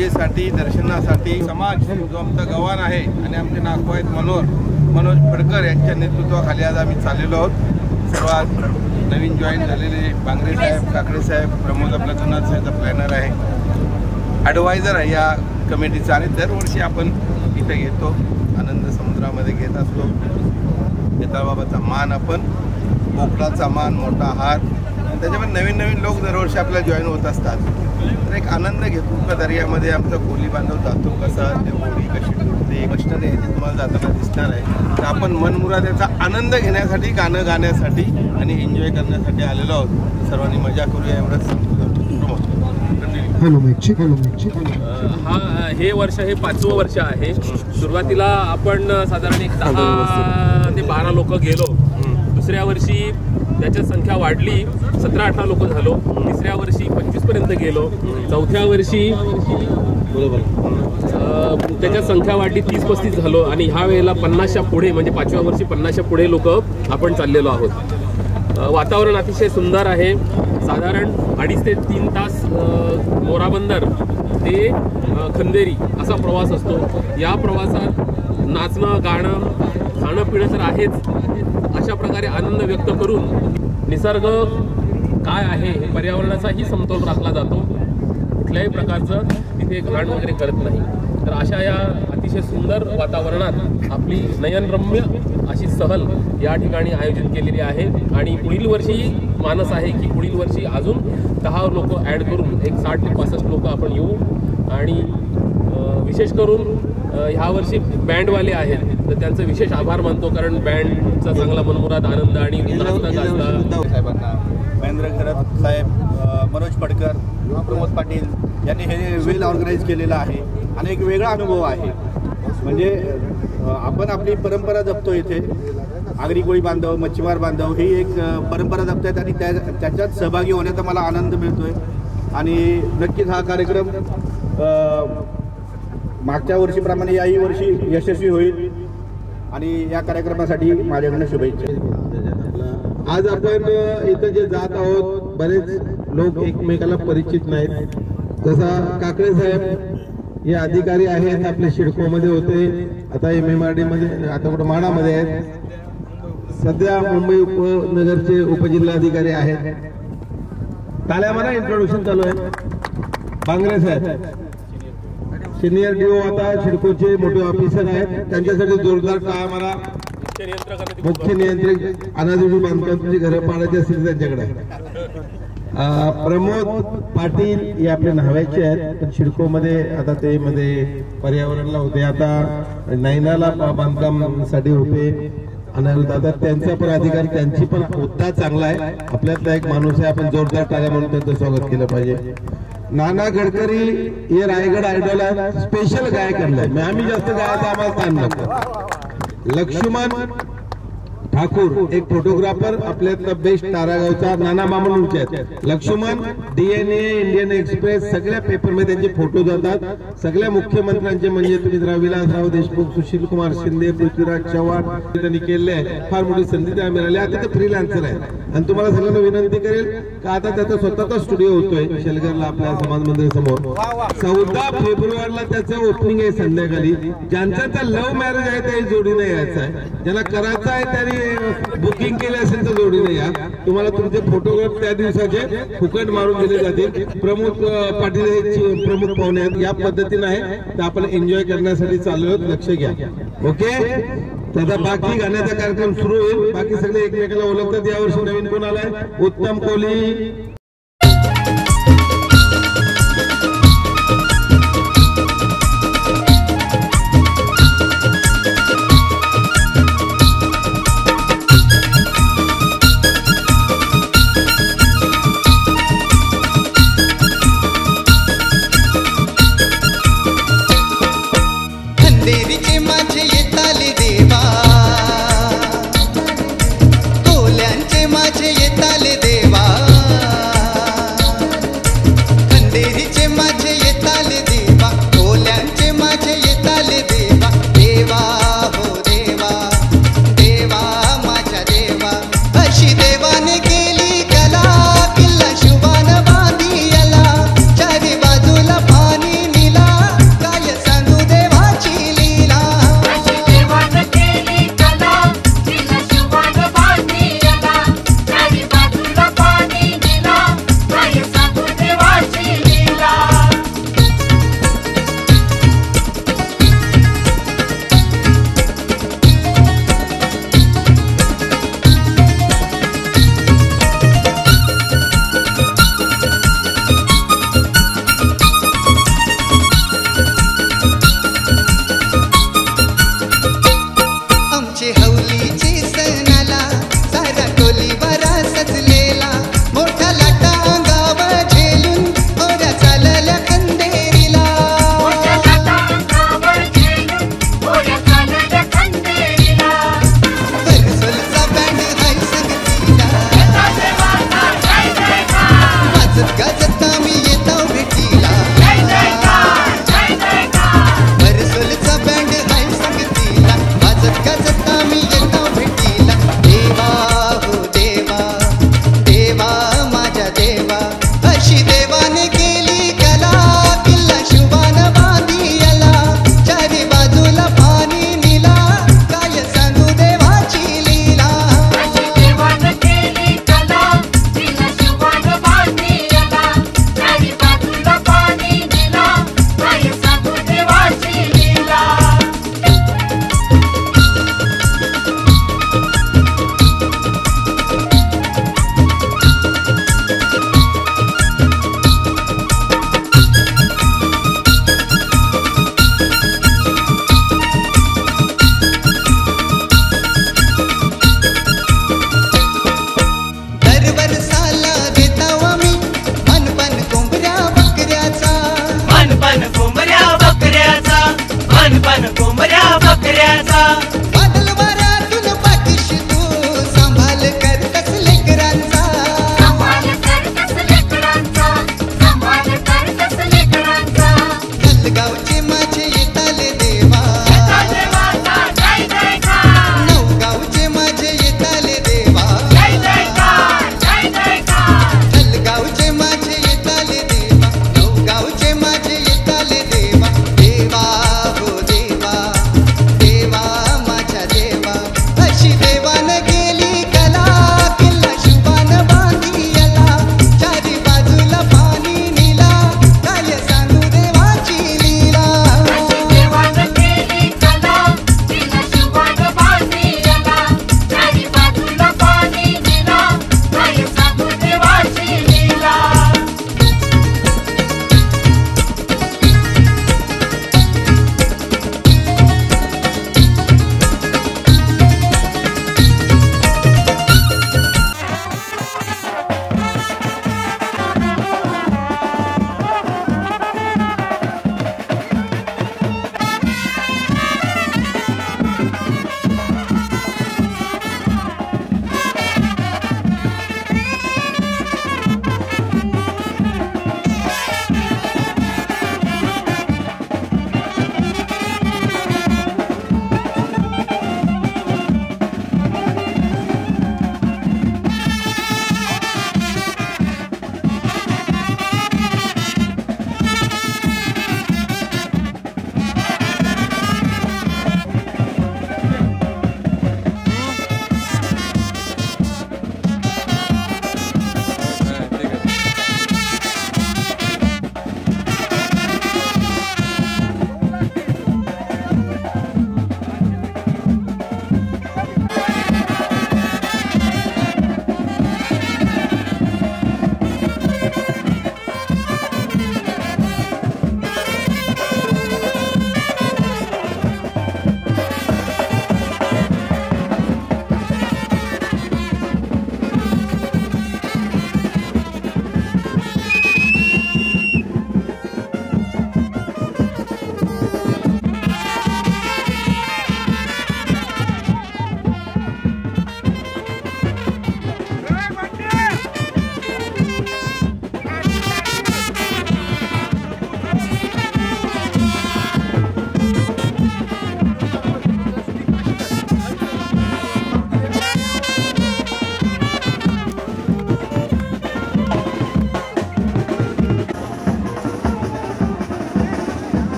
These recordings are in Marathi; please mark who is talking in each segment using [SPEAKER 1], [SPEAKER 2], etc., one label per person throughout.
[SPEAKER 1] पूजेसाठी दर्शनासाठी समाज जो आमचा गव्हाण आहे आणि आमचे नागो आहेत मनोज फडकर यांच्या नेतृत्वाखाली आज आम्ही चाललेलो आहोत। सर्वात नवीन जॉईन झालेले बांगरे साहेब, काकडे साहेब, प्रमोद आपला जुनाद साहेबचा प्लॅनर आहे, ॲडवायझर आहे या कमिटीचा आणि दरवर्षी आपण इथे येतो, आनंद समुद्रामध्ये घेत असतो। नेताबाबाचा मान, आपण पोकळाचा मान, मोठा हार, त्याच्यामध्ये नवीन लोक दरवर्षी आपल्याला जॉईन होत असतात। तर एक आनंद घेतो का दर्यामध्ये आमचा कोली बांधव जातो कसा, ते होळी कशी टुटते, मस्टरी आहे ते तुम्हाला जाताना दिसणार आहे। तर आपण मनमुराद याचा आनंद घेण्यासाठी, गाणं गाण्यासाठी आणि एन्जॉय करण्यासाठी आलेलो आहोत। सर्वांनी मजा करूया एवढंच सांगतो।
[SPEAKER 2] हे वर्ष हे 5वं वर्ष आहे। सुरुवातीला आपण साधारण 10 ते 12 लोक गेलो, दुसऱ्या वर्षी त्याची संख्या वाढली, 17-18 लोक झालो, तिसऱ्या वर्षी 25 पर्यंत गेलो, चौथ्या वर्षी त्याची संख्या वाढली 30-35 झालो आणि ह्या वेळेला 50च्या पुढे म्हणजे 5व्या वर्षी 50च्या पुढे लोक आपण चाललेलो आहोत। वातावरण अतिशय सुंदर आहे। साधारण 2.5 ते 3 तास मोराबंदर ते खंदेरी असा प्रवास असतो। या प्रवासात नाचणं, गाणं, खाणं पिणं तर आहेच, अशा प्रकारे आनंद व्यक्त करून निसर्ग काय आहे हे पर्यावरणाचाही समतोल राखला जातो। कुठल्याही प्रकारचं तिथे घाण वगैरे करत नाही। तर अशा या अतिशय सुंदर वातावरणात आपली नयनरम्य अशी सहल या ठिकाणी आयोजित केलेली आहे आणि पुढील वर्षी मानस आहे की पुढील वर्षी अजून 10 लोक ॲड करून एक 60 ते 65 लोक आपण येऊ आणि विशेष करून ह्या वर्षी बँडवाले आहेत तर त्यांचं विशेष आभार मानतो, कारण बँडचा चांगला मनमुराद आनंद आणि
[SPEAKER 1] साहेबांना, महेंद्र खरत साहेब, मनोज फडकर, प्रमोद पाटील यांनी हे वेल ऑर्गनाईज केलेलं आहे आणि एक वेगळा अनुभव आहे। म्हणजे आपण आपली परंपरा जपतो, इथे आगरी कोळी बांधव, मच्छीमार बांधव ही एक परंपरा जपतात आणि त्याच्यात सहभागी होण्याचा मला आनंद मिळतोय आणि नक्कीच हा कार्यक्रम मागच्या वर्षीप्रमाणे याही वर्षी यशस्वी होईल आणि या कार्यक्रमासाठी माझ्याकडून शुभेच्छा।
[SPEAKER 3] आज आपण इथं जे जात आहोत, बरेच लोक एकमेकाला परिचित नाहीत। जसा काकडे साहेब हे अधिकारी आहेत, आपले शिडकोमध्ये होते, आता MMRD मध्ये, आता कुठं माणामध्ये आहेत, सध्या मुंबई उपनगरचे उपजिल्हाधिकारी आहेत। ताल्या मला इंट्रोडक्शन चालू आहे। बांगरे साहेब सिनियर DO आता शिडकोचे मोठे ऑफिसर आहेत, त्यांच्यासाठी जोरदार टाळ्या मारा। मुख्य नियंत्रक अनाजोडी बांधकामाची घरं पाडायची असतील त्यांच्याकडे। प्रमोद पाटील हे आपले न्हाव्याचे आहेत, पण शिडकोमध्ये आता ते मध्ये पर्यावरणला होते, आता नैनाला बांधकामासाठी होते आणि दादा त्यांचा पण अधिकार, त्यांची पण होता चांगला आहे। आपल्यातला एक माणूस आहे, आपण जोरदार टाळ्या म्हणून त्यांचं स्वागत केलं पाहिजे। नाना गडकरी हे रायगड आयडॉल आहे, स्पेशल गायक आणलाय, आम्ही जास्त गायचं आम्हाला ताण लागतो। लक्ष्मण ठाकूर एक फोटोग्राफर, आपल्यातला बेस्ट तारागावचा, नाना मामूनचे आहेत। लक्ष्मण DNA, इंडियन एक्सप्रेस सगळ्या पेपरमध्ये त्यांचे फोटो जातात, सगळ्या मुख्यमंत्र्यांचे, म्हणजे तुम्ही विलासराव देशमुख, सुशील कुमार शिंदे, पृथ्वीराज चव्हाण त्यांनी केले आहे। फार मोठी संधी त्यांना मिळाली। आता ते फ्रीलान्सर आहे आणि तुम्हाला सगळ्यांना विनंती करेल का आता त्याचा स्वतःचा स्टुडिओ होतोय शेलगरला आपल्या समाज मंदिर समोर। 14 फेब्रुवारीला त्याचं ओपनिंग आहे संध्याकाळी। ज्यांचा लव्ह मॅरेज आहे त्या जोडीने यायचं आहे, ज्यांना करायचं आहे त्यांनी बुकिंग केले असेल तर जोडीने या। तुम्हाला तुमचे फोटोग्राफ त्या दिवसाचे फुकट मारून दिले जातील। प्रमुख पाटील हे प्रमुख पाहुणे आहेत, या पद्धतीने आहे, तर आपण एन्जॉय करण्यासाठी चाललो आहोत, लक्ष घ्या। ओके, त्याचा बाकी गाण्याचा कार्यक्रम सुरू होईल, बाकी सगळे एकमेकाला ओळखतात। यावर्षी नवीन कोण आलाय? उत्तम कोहली।
[SPEAKER 4] खंदेरीचे माझे येताले देवा, कोल्यांचे माझे येताले देवा।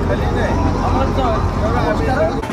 [SPEAKER 1] खाली नाही